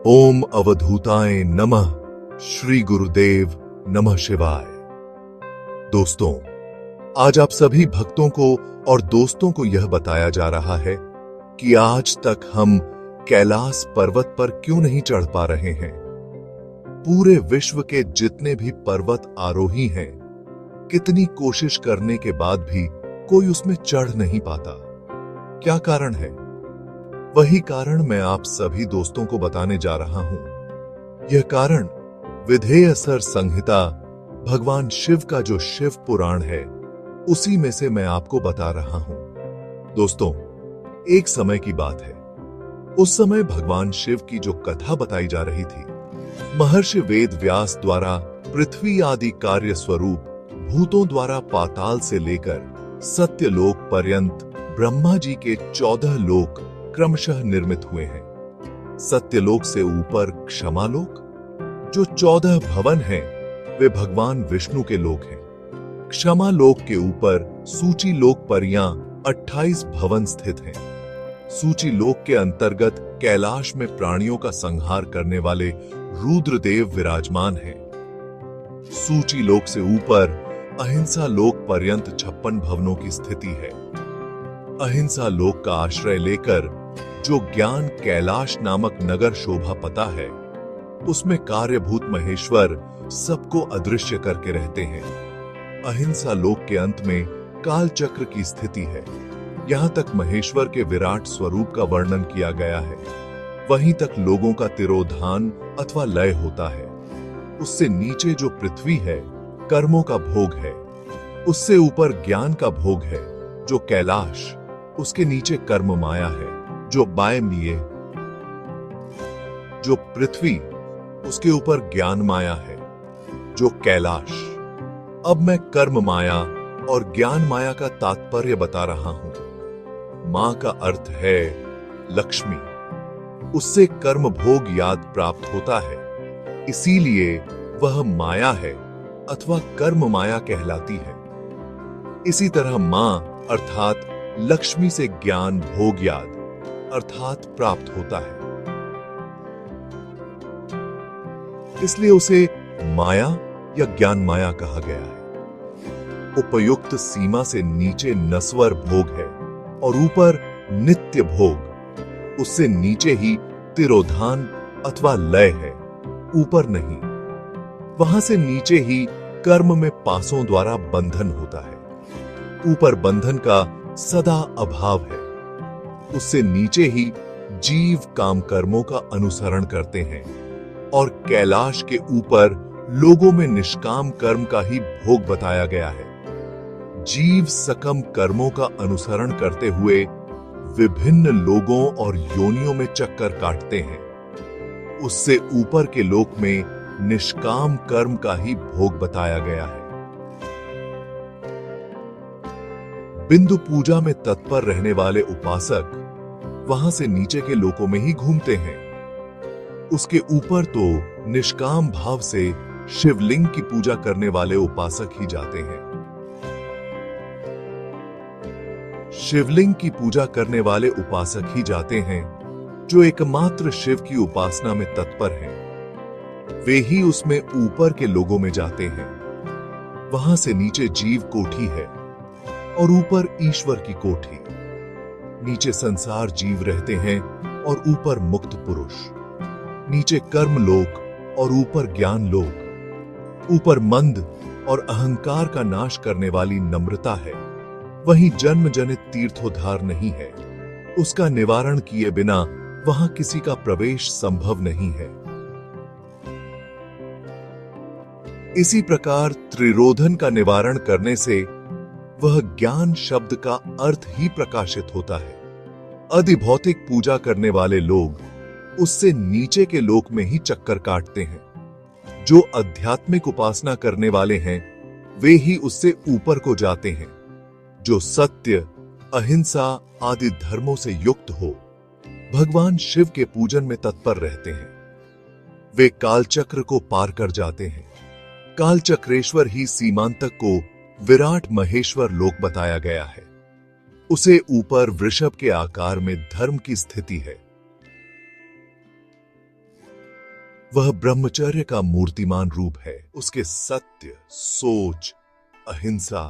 ओम अवधूताय नमः। श्री गुरुदेव नमः शिवाय। दोस्तों, आज आप सभी भक्तों को और दोस्तों को यह बताया जा रहा है कि आज तक हम कैलाश पर्वत पर क्यों नहीं चढ़ पा रहे हैं। पूरे विश्व के जितने भी पर्वत आरोही हैं, कितनी कोशिश करने के बाद भी कोई उसमें चढ़ नहीं पाता। क्या कारण है? वही कारण मैं आप सभी दोस्तों को बताने जा रहा हूं। यह कारण विधेय सर संहिता, भगवान शिव का जो शिव पुराण है, उसी में से मैं आपको बता रहा हूं। दोस्तों, एक समय की बात है। उस समय भगवान शिव की जो कथा बताई जा रही थी, महर्षि वेद व्यास द्वारा पृथ्वी आदि कार्य स्वरूप भूतों द्वारा पाताल से लेकर सत्यलोक पर्यंत ब्रह्मा जी के 14 लोक क्रमशः निर्मित हुए हैं। सत्यलोक से ऊपर क्षमालोक, जो 14 भवन हैं, वे भगवान विष्णु के लोक हैं। क्षमालोक के ऊपर सूची लोक परियां 28 भवन स्थित हैं। सूची लोक के अंतर्गत कैलाश में प्राणियों का संहार करने वाले रुद्रदेव विराजमान हैं। सूची लोक से ऊपर अहिंसा लोक पर्यंत 56 भवनों की स्थिति है। अहिंसा लोक का आश्रय लेकर जो ज्ञान कैलाश नामक नगर शोभा पता है, उसमें कार्यभूत महेश्वर सबको अदृश्य करके रहते हैं। अहिंसा लोक के अंत में काल चक्र की स्थिति है। यहां तक महेश्वर के विराट स्वरूप का वर्णन किया गया है। वहीं तक लोगों का तिरोधान अथवा लय होता है। उससे नीचे जो पृथ्वी है, कर्मों का भोग है। उससे ऊपर ज्ञान का भोग है, जो कैलाश। उसके नीचे कर्म माया है, जो बायमीय। जो पृथ्वी, उसके ऊपर ज्ञान माया है, जो कैलाश। अब मैं कर्म माया और ज्ञान माया का तात्पर्य बता रहा हूं। मां का अर्थ है लक्ष्मी। उससे कर्म भोग याद प्राप्त होता है, इसीलिए वह माया है अथवा कर्म माया कहलाती है। इसी तरह मां अर्थात लक्ष्मी से ज्ञान भोग याद अर्थात प्राप्त होता है, इसलिए उसे माया या ज्ञान माया कहा गया है। उपयुक्त सीमा से नीचे नस्वर भोग है और ऊपर नित्य भोग। उससे नीचे ही तिरोधान अथवा लय है, ऊपर नहीं। वहां से नीचे ही कर्म में पासों द्वारा बंधन होता है। ऊपर बंधन का सदा अभाव है। उससे नीचे ही जीव काम कर्मों का अनुसरण करते हैं और कैलाश के ऊपर लोगों में निष्काम कर्म का ही भोग बताया गया है। जीव सकम कर्मों का अनुसरण करते हुए विभिन्न लोगों और योनियों में चक्कर काटते हैं। उससे ऊपर के लोक में निष्काम कर्म का ही भोग बताया गया है। बिंदु पूजा में तत्पर रहने वाले उपासक वहां से नीचे के लोकों में ही घूमते हैं। उसके ऊपर तो निष्काम भाव से शिवलिंग की पूजा करने वाले उपासक ही जाते हैं। शिवलिंग की पूजा करने वाले उपासक ही जाते हैं जो एकमात्र शिव की उपासना में तत्पर हैं। वे ही उसमें ऊपर के लोगों में जाते हैं। वहां से नीचे जीव कोठी है और ऊपर ईश्वर की कोठी। नीचे संसार जीव रहते हैं और ऊपर मुक्त पुरुष। नीचे कर्म लोक और ऊपर ज्ञान लोक। ऊपर मंद और अहंकार का नाश करने वाली नम्रता है। वहीं जन्म जनित तीर्थोद्धार नहीं है। उसका निवारण किए बिना वहां किसी का प्रवेश संभव नहीं है। इसी प्रकार त्रिरोधन का निवारण करने से वह ज्ञान शब्द का अर्थ ही प्रकाशित होता है। अधिभौतिक पूजा करने वाले लोग उससे नीचे के लोक में ही चक्कर काटते हैं। जो आध्यात्मिक उपासना करने वाले हैं, वे ही उससे ऊपर को जाते हैं। जो सत्य, अहिंसा आदि धर्मों से युक्त हो, भगवान शिव के पूजन में तत्पर रहते हैं, वे कालचक्र को पार कर जाते हैं। कालचक्रेश्वर ही सीमांतक को विराट महेश्वर लोक बताया गया है। उसे ऊपर वृषभ के आकार में धर्म की स्थिति है। वह ब्रह्मचर्य का मूर्तिमान रूप है। उसके सत्य, सोच, अहिंसा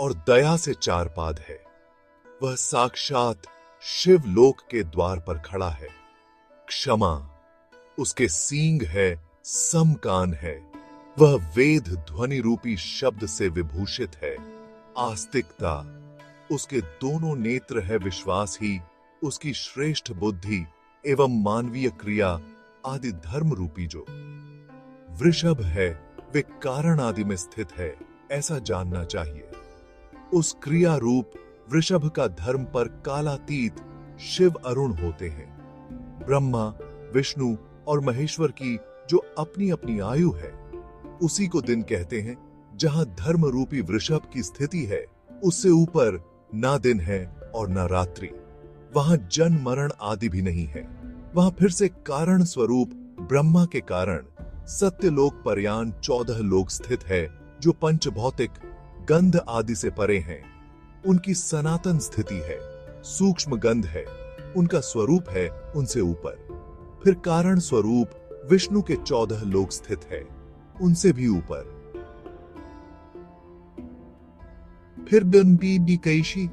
और दया से चार पाद है। वह साक्षात शिवलोक के द्वार पर खड़ा है। क्षमा उसके सींग है, समकान है। वह वेद ध्वनि रूपी शब्द से विभूषित है। आस्तिकता उसके दोनों नेत्र है। विश्वास ही उसकी श्रेष्ठ बुद्धि एवं मानवीय क्रिया आदि धर्म रूपी जो वृषभ है वे कारण आदि में स्थित है, ऐसा जानना चाहिए। उस क्रिया रूप वृषभ का धर्म पर कालातीत शिव अरुण होते हैं। ब्रह्मा, विष्णु और महेश्वर की जो अपनी अपनी आयु है, उसी को दिन कहते हैं। जहां धर्म रूपी वृषभ की स्थिति है, उससे ऊपर ना दिन है और ना रात्रि। वहां जन्म मरण आदि भी नहीं है। वहां फिर से कारण स्वरूप ब्रह्मा के कारण सत्यलोक पर्यान 14 लोक स्थित है, जो पंच भौतिक गंध आदि से परे हैं। उनकी सनातन स्थिति है, सूक्ष्म गंध है। उनका स्वरूप है उनसे ऊपर। फिर कारण स्वरूप विष्णु के 14 लोक स्थित है, उनसे भी ऊपर। फिर बी कैशी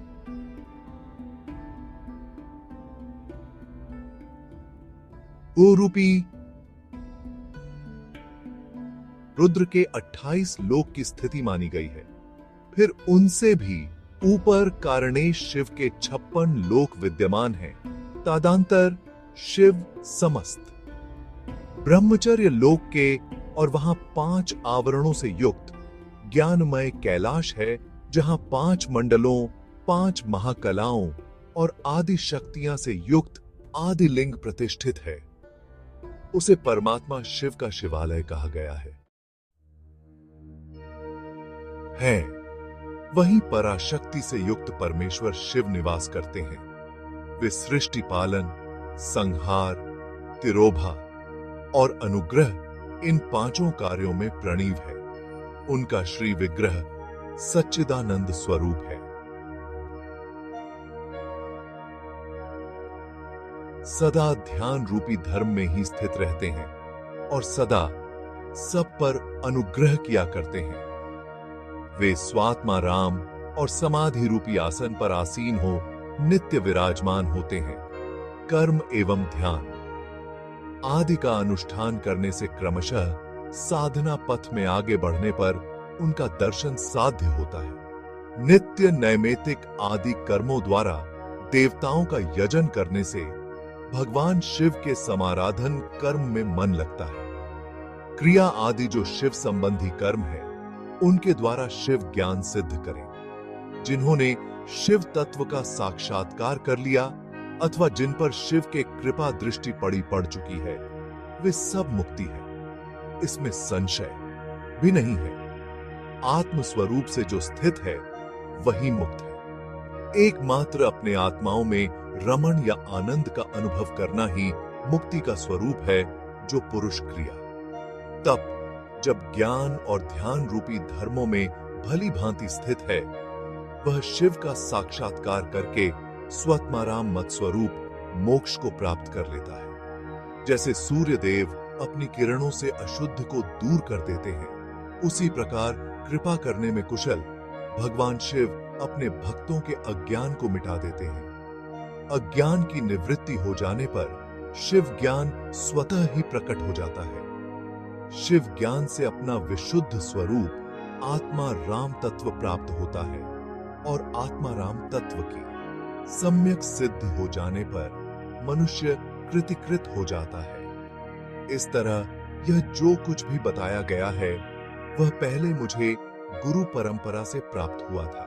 ओ रूपी रुद्र के 28 लोक की स्थिति मानी गई है। फिर उनसे भी ऊपर कारणेश शिव के 56 लोक विद्यमान हैं। तादांतर शिव समस्त ब्रह्मचर्य लोक के और वहां 5 आवरणों से युक्त ज्ञानमय कैलाश है, जहां 5 मंडलों, 5 महाकलाओं और आदि शक्तियां से युक्त आदि लिंग प्रतिष्ठित है। उसे परमात्मा शिव का शिवालय कहा गया है। वहीं पराशक्ति से युक्त परमेश्वर शिव निवास करते हैं। वे सृष्टि पालन, संहार, तिरोभा और अनुग्रह इन 5 कार्यों में प्रणीव है। उनका श्री विग्रह सच्चिदानंद स्वरूप है। सदा ध्यान रूपी धर्म में ही स्थित रहते हैं और सदा सब पर अनुग्रह किया करते हैं। वे स्वात्मा राम और समाधि रूपी आसन पर आसीन हो नित्य विराजमान होते हैं। कर्म एवं ध्यान आदि का अनुष्ठान करने से क्रमशः साधना पथ में आगे बढ़ने पर उनका दर्शन साध्य होता है। नित्य नैमित्तिक आदि कर्मों द्वारा देवताओं का यजन करने से भगवान शिव के समाराधन कर्म में मन लगता है। क्रिया आदि जो शिव संबंधी कर्म है, उनके द्वारा शिव ज्ञान सिद्ध करें। जिन्होंने शिव तत्व का साक्षात्कार कर लिया अथवा जिन पर शिव के कृपा दृष्टि पड़ चुकी है, वे सब मुक्ति है, इसमें संशय भी नहीं है। आत्म स्वरूप से जो स्थित है वही मुक्त है। एकमात्र अपने आत्माओं में रमण या आनंद का अनुभव करना ही मुक्ति का स्वरूप है, जो पुरुष क्रिया। तब जब ज्ञान और ध्यान रूपी धर्मों में भली भांति स्थित है, वह शिव का साक्षात्कार करके स्वत्माराम मत स्वरूप मोक्ष को प्राप्त कर लेता है। जैसे सूर्य देव अपनी किरणों से अशुद्ध को दूर कर देते हैं, उसी प्रकार कृपा करने में कुशल भगवान शिव अपने भक्तों के अज्ञान को मिटा देते हैं। अज्ञान की निवृत्ति हो जाने पर शिव ज्ञान स्वतः ही प्रकट हो जाता है। शिव ज्ञान से अपना विशुद्ध स्वरूप आत्मा राम तत्व प्राप्त होता है और आत्मा राम तत्व की सम्यक सिद्धि हो जाने पर मनुष्य कृतिकृत हो जाता है। इस तरह यह जो कुछ भी बताया गया है, वह पहले मुझे गुरु परंपरा से प्राप्त हुआ था।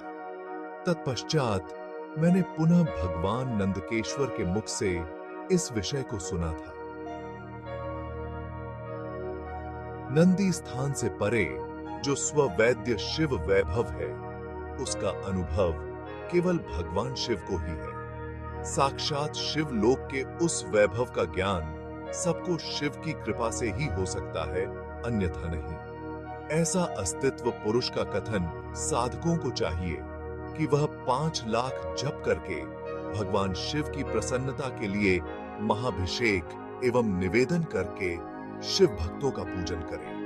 तत्पश्चात मैंने पुनः भगवान नंदकेश्वर के मुख से इस विषय को सुना था। नंदी स्थान से परे जो स्ववैद्य शिव वैभव है, उसका अनुभव केवल भगवान शिव को ही है। साक्षात शिव लोक के उस वैभव का ज्ञान सबको शिव की कृपा से ही हो सकता है, अन्यथा नहीं। ऐसा अस्तित्व पुरुष का कथन साधकों को चाहिए कि वह 5 लाख जप करके भगवान शिव की प्रसन्नता के लिए महाभिषेक एवं निवेदन करके शिव भक्तों का पूजन करें।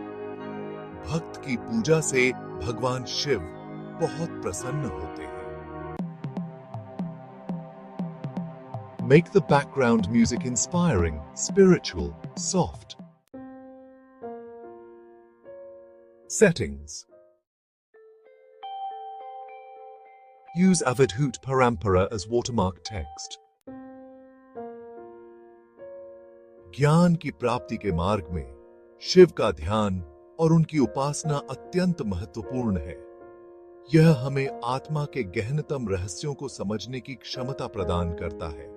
भक्त की पूजा से भगवान शिव बहुत प्रसन्न होते हैं। Make the background music inspiring, spiritual, soft. Settings. Use Avadhut Parampara as watermark text. ज्ञान की प्राप्ति के मार्ग में शिव का ध्यान और उनकी उपासना अत्यंत महत्वपूर्ण है। यह हमें आत्मा के गहनतम रहस्यों को समझने की क्षमता प्रदान करता है।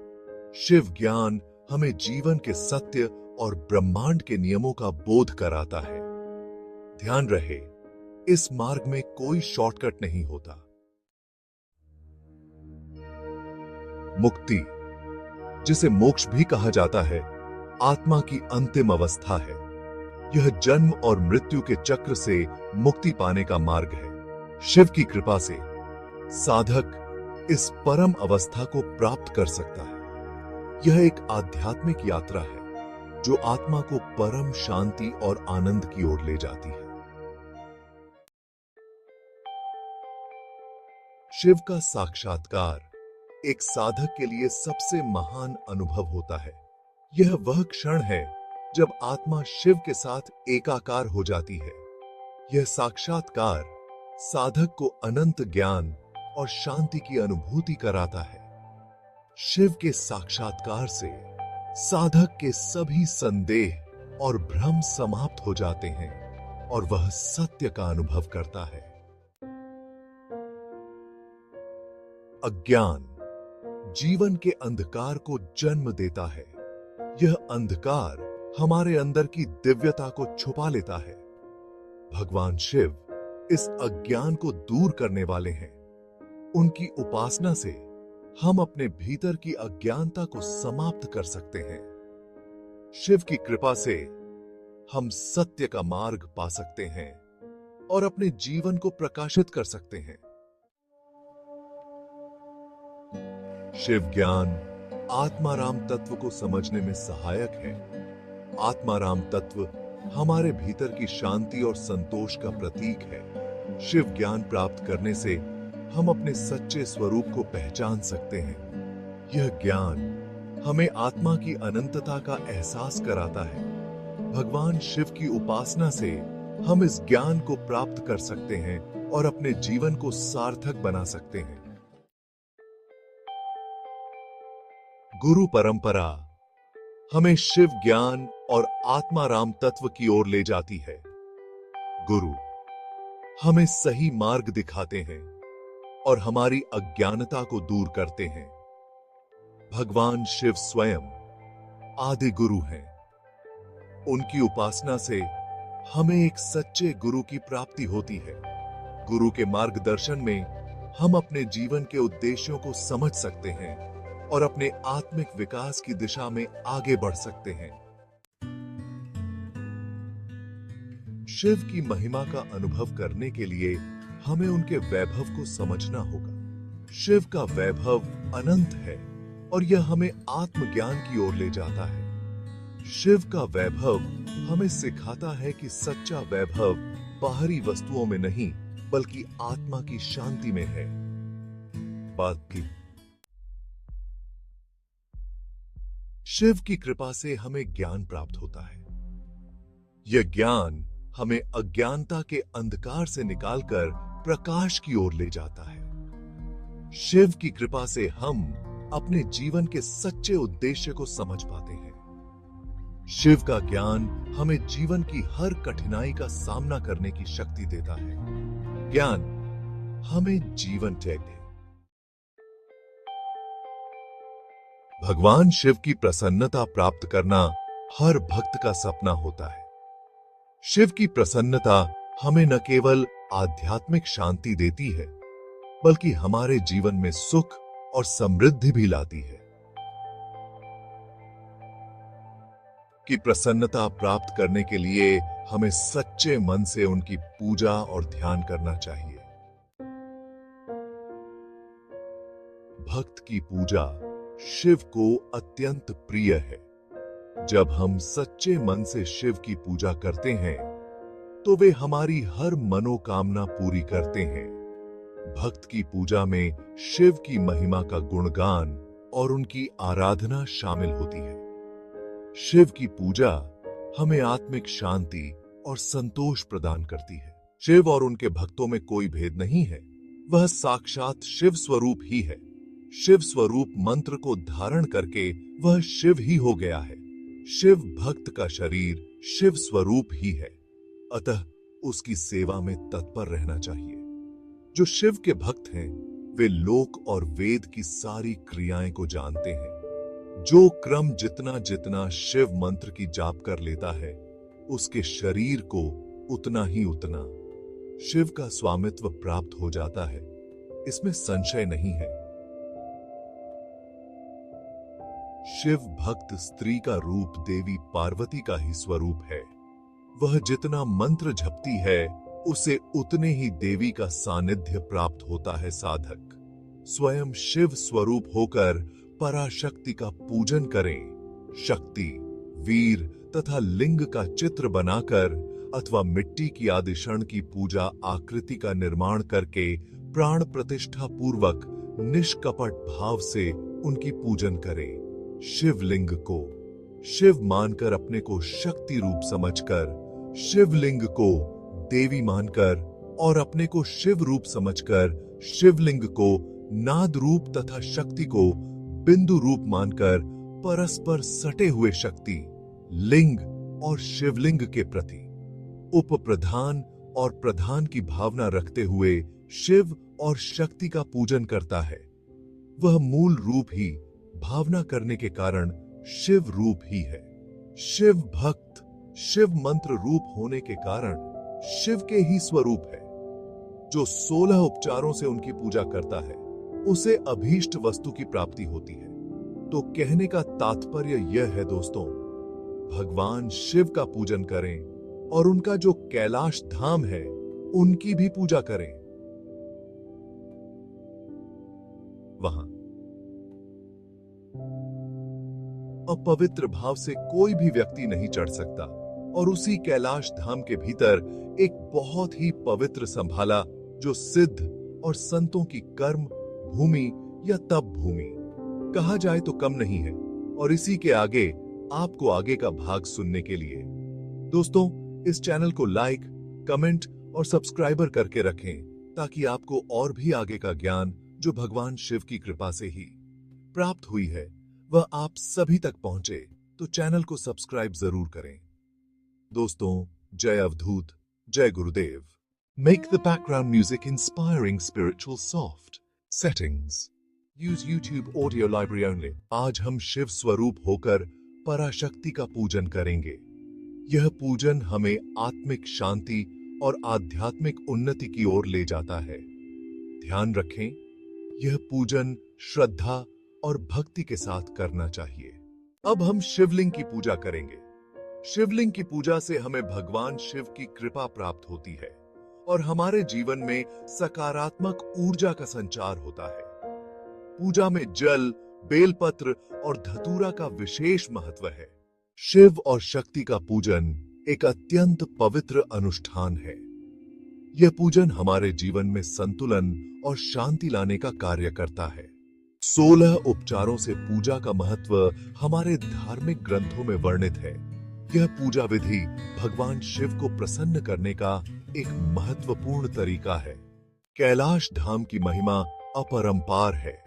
शिव ज्ञान हमें जीवन के सत्य और ब्रह्मांड के नियमों का बोध कराता है। ध्यान रहे, इस मार्ग में कोई शॉर्टकट नहीं होता। मुक्ति, जिसे मोक्ष भी कहा जाता है, आत्मा की अंतिम अवस्था है। यह जन्म और मृत्यु के चक्र से मुक्ति पाने का मार्ग है। शिव की कृपा से साधक इस परम अवस्था को प्राप्त कर सकता है। यह एक आध्यात्मिक यात्रा है जो आत्मा को परम शांति और आनंद की ओर ले जाती है। शिव का साक्षात्कार एक साधक के लिए सबसे महान अनुभव होता है। यह वह क्षण है जब आत्मा शिव के साथ एकाकार हो जाती है। यह साक्षात्कार साधक को अनंत ज्ञान और शांति की अनुभूति कराता है। शिव के साक्षात्कार से साधक के सभी संदेह और भ्रम समाप्त हो जाते हैं और वह सत्य का अनुभव करता है। अज्ञान जीवन के अंधकार को जन्म देता है। यह अंधकार हमारे अंदर की दिव्यता को छुपा लेता है। भगवान शिव इस अज्ञान को दूर करने वाले हैं। उनकी उपासना से हम अपने भीतर की अज्ञानता को समाप्त कर सकते हैं। शिव की कृपा से हम सत्य का मार्ग पा सकते हैं और अपने जीवन को प्रकाशित कर सकते हैं। शिव ज्ञान आत्माराम तत्व को समझने में सहायक है। आत्माराम तत्व हमारे भीतर की शांति और संतोष का प्रतीक है। शिव ज्ञान प्राप्त करने से हम अपने सच्चे स्वरूप को पहचान सकते हैं। यह ज्ञान हमें आत्मा की अनंतता का एहसास कराता है। भगवान शिव की उपासना से हम इस ज्ञान को प्राप्त कर सकते हैं और अपने जीवन को सार्थक बना सकते हैं। गुरु परंपरा हमें शिव ज्ञान और आत्माराम तत्व की ओर ले जाती है। गुरु हमें सही मार्ग दिखाते हैं और हमारी अज्ञानता को दूर करते हैं। भगवान शिव स्वयं आदि गुरु हैं। उनकी उपासना से हमें एक सच्चे गुरु की प्राप्ति होती है। गुरु के मार्गदर्शन में हम अपने जीवन के उद्देश्यों को समझ सकते हैं और अपने आत्मिक विकास की दिशा में आगे बढ़ सकते हैं। शिव की महिमा का अनुभव करने के लिए हमें उनके वैभव को समझना होगा। शिव का वैभव अनंत है और यह हमें आत्मज्ञान की ओर ले जाता है। शिव का वैभव हमें सिखाता है कि सच्चा वैभव बाहरी वस्तुओं में नहीं बल्कि आत्मा की शांति में है। बात की शिव की कृपा से हमें ज्ञान प्राप्त होता है। यह ज्ञान हमें अज्ञानता के अंधकार से निकालकर प्रकाश की ओर ले जाता है। शिव की कृपा से हम अपने जीवन के सच्चे उद्देश्य को समझ पाते हैं। शिव का ज्ञान हमें जीवन की हर कठिनाई का सामना करने की शक्ति देता है। ज्ञान हमें जीवन देता है। भगवान शिव की प्रसन्नता प्राप्त करना हर भक्त का सपना होता है। शिव की प्रसन्नता हमें न केवल आध्यात्मिक शांति देती है बल्कि हमारे जीवन में सुख और समृद्धि भी लाती है। की प्रसन्नता प्राप्त करने के लिए हमें सच्चे मन से उनकी पूजा और ध्यान करना चाहिए। भक्त की पूजा शिव को अत्यंत प्रिय है। जब हम सच्चे मन से शिव की पूजा करते हैं तो वे हमारी हर मनोकामना पूरी करते हैं। भक्त की पूजा में शिव की महिमा का गुणगान और उनकी आराधना शामिल होती है। शिव की पूजा हमें आत्मिक शांति और संतोष प्रदान करती है। शिव और उनके भक्तों में कोई भेद नहीं है, वह साक्षात शिव स्वरूप ही है। शिव स्वरूप मंत्र को धारण करके वह शिव ही हो गया है। शिव भक्त का शरीर शिव स्वरूप ही है, अतः उसकी सेवा में तत्पर रहना चाहिए। जो शिव के भक्त हैं वे लोक और वेद की सारी क्रियाएं को जानते हैं। जो क्रम जितना जितना शिव मंत्र की जाप कर लेता है उसके शरीर को उतना ही उतना शिव का स्वामित्व प्राप्त हो जाता है, इसमें संशय नहीं है। शिव भक्त स्त्री का रूप देवी पार्वती का ही स्वरूप है। वह जितना मंत्र जपती है उसे उतने ही देवी का सानिध्य प्राप्त होता है। साधक स्वयं शिव स्वरूप होकर पराशक्ति का पूजन करें। शक्ति, वीर तथा लिंग का चित्र बनाकर अथवा मिट्टी की आदिशण की पूजा आकृति का निर्माण करके प्राण प्रतिष्ठा पूर्वक निष्कपट भाव से उनकी पूजन करें। शिवलिंग को शिव मानकर अपने को शक्ति रूप समझकर, शिवलिंग को देवी मानकर और अपने को शिव रूप समझकर शिवलिंग को नाद रूप तथा शक्ति को बिंदु रूप मानकर परस्पर सटे हुए शक्ति, लिंग और शिवलिंग के प्रति उपप्रधान और प्रधान की भावना रखते हुए शिव और शक्ति का पूजन करता है। वह मूल रूप ही भावना करने के कारण शिव रूप ही है। शिव भक्त शिव मंत्र रूप होने के कारण शिव के ही स्वरूप है। जो 16 उपचारों से उनकी पूजा करता है उसे अभीष्ट वस्तु की प्राप्ति होती है। तो कहने का तात्पर्य यह है दोस्तों, भगवान शिव का पूजन करें और उनका जो कैलाश धाम है उनकी भी पूजा करें। वहां अपवित्र भाव से कोई भी व्यक्ति नहीं चढ़ सकता और उसी कैलाश धाम के भीतर एक बहुत ही पवित्र संभाला जो सिद्ध और संतों की कर्म भूमि या तप भूमि कहा जाए तो कम नहीं है। और इसी के आगे आपको आगे का भाग सुनने के लिए दोस्तों इस चैनल को लाइक, कमेंट और सब्सक्राइबर करके रखें ताकि आपको और भी आगे का ज्ञान जो भगवान शिव की कृपा से ही प्राप्त हुई है वह आप सभी तक पहुंचे। तो चैनल को सब्सक्राइब जरूर करें। दोस्तों जय अवधूत, जय गुरुदेव। Make the background music inspiring, spiritual, soft. Settings. Use YouTube Audio Library only. आज हम शिव स्वरूप होकर पराशक्ति का पूजन करेंगे। यह पूजन हमें आत्मिक शांति और आध्यात्मिक उन्नति की ओर ले जाता है। ध्यान रखें, यह पूजन श्रद्धा और भक्ति के साथ करना चाहिए। अब हम शिवलिंग की पूजा करेंगे। शिवलिंग की पूजा से हमें भगवान शिव की कृपा प्राप्त होती है और हमारे जीवन में सकारात्मक ऊर्जा का संचार होता है। पूजा में जल, बेलपत्र और धतूरा का विशेष महत्व है। शिव और शक्ति का पूजन एक अत्यंत पवित्र अनुष्ठान है। यह पूजन हमारे जीवन में संतुलन और शांति लाने का कार्य करता है। 16 उपचारों से पूजा का महत्व हमारे धार्मिक ग्रंथों में वर्णित है। यह पूजा विधि भगवान शिव को प्रसन्न करने का एक महत्वपूर्ण तरीका है। कैलाश धाम की महिमा अपरंपार है।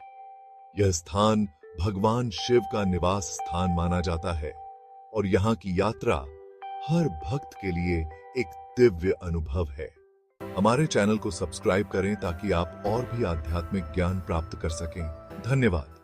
यह स्थान भगवान शिव का निवास स्थान माना जाता है और यहाँ की यात्रा हर भक्त के लिए एक दिव्य अनुभव है। हमारे चैनल को सब्सक्राइब करें ताकि आप और भी आध्यात्मिक ज्ञान प्राप्त कर सकें। धन्यवाद।